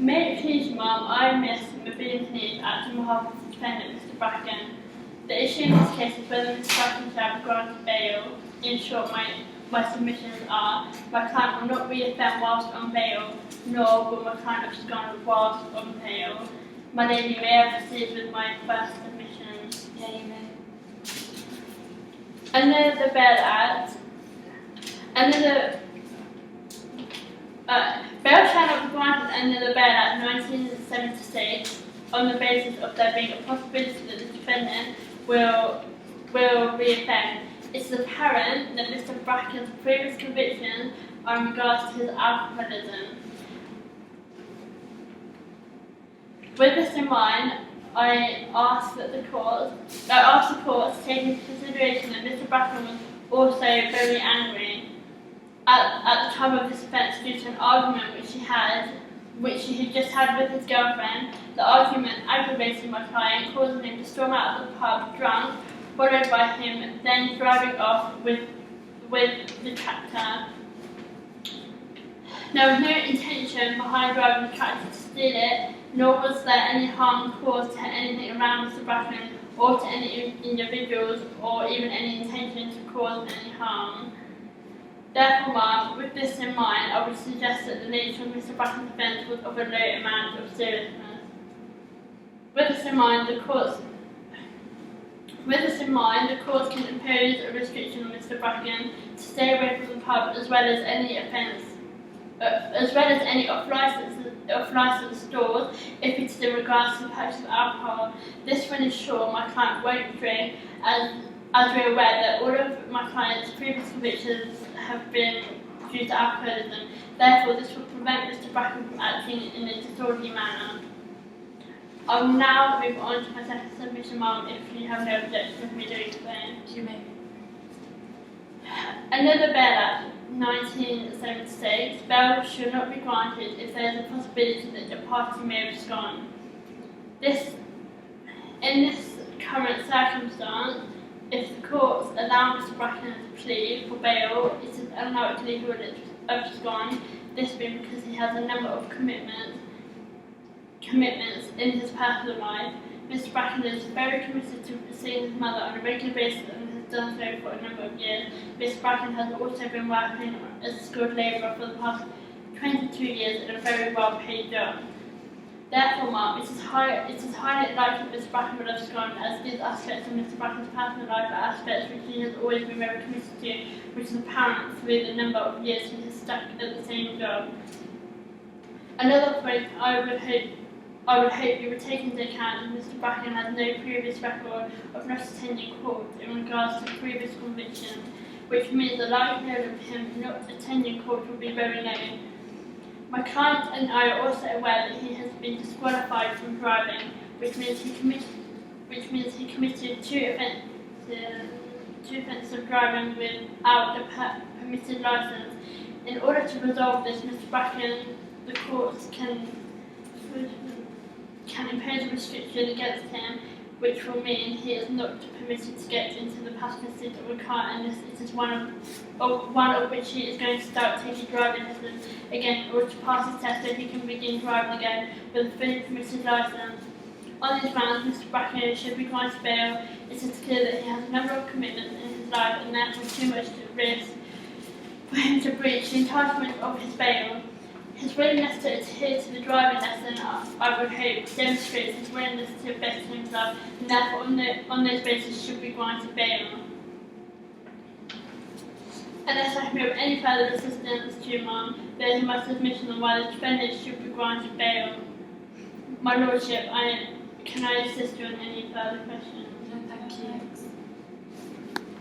May it please you, Mum, I, Miss Mabeen1, acting on behalf of the defendant, Mr. Bracken. The issue in this case is whether Mr. Bracken shall be granted bail. In short, my submissions are: my client will not reoffend whilst on bail, nor will my client abscond whilst on bail. My lady, may I proceed with my first submission? Yeah, you may. Under the Bail Act, bail shall not be granted under the Bail Act 1976 on the basis of there being a possibility that the defendant will reoffend. It is apparent that Mr. Bracken's previous convictions are in regards to his alcoholism. With this in mind, I ask the court to take into consideration that Mr. Bracken was also very angry at the time of this offence due to an argument which he had just had with his girlfriend. The argument aggravated my client, causing him to storm out of the pub drunk, followed by him then driving off with the tractor. There was no intention behind driving the tractor to steal it, nor was there any harm caused to anything around Mr. Bracken or to any individuals, or even any intention to cause any harm. Therefore, Mum, with this in mind, I would suggest that the nature of Mr. Bracken's offence was of a low amount of seriousness. With this in mind, the courts can impose a restriction on Mr. Bracken to stay away from the pub, as well as any off-licence stores if it is in regards to the purchase of alcohol. This will ensure my client won't drink, as we are aware that all of my client's previous convictions have been due to alcoholism. Therefore, this will prevent Mr. Bracken from acting in a disorderly manner. I will now move on to my second submission, Mum, if you have no objection with me doing so. You may. Under the Bail Act 1976, bail should not be granted if there is a possibility that the party may abscond. In this current circumstance, if the courts allow Mr. Bracken to plead for bail, it is unlikely he will abscond, this being because he has a number of commitments in his personal life. Mr. Bracken is very committed to seeing his mother on a regular basis and has done so for a number of years. Mr. Bracken has also been working as a skilled labourer for the past 22 years in a very well-paid job. Therefore, Mum, it is highly likely that Mr. Bracken will abscond, as these aspects of Mr. Bracken's personal life are aspects which he has always been very committed to, which is apparent through the number of years he has stuck at the same job. Another point I would hope you would take into account is Mr. Bracken has no previous record of not attending court in regards to previous convictions, which means the likelihood of him not attending court will be very low. My client and I are also aware that he has been disqualified from driving, which means he committed two offences of driving without a permitted licence. In order to resolve this, Mr. Bracken, the courts can impose a restriction against him, which will mean he is not permitted to get into the passenger seat of a car, and it is one of which he is going to start taking driving lessons again in order to pass his test so he can begin driving again with a fully permitted licence. On these grounds, Mr. Bracken should be granted bail. It is clear that he has a number of commitments in his life and therefore too much at risk for him to breach the entitlement of his bail. His willingness to adhere to the driving lesson, I would hope, demonstrates his willingness to better himself, and therefore on those bases should be granted bail. Unless I can be of any further assistance to you, Mum, there is my submission on why the defendant should be granted bail. My Lordship, can I assist you on any further questions? No, thank you.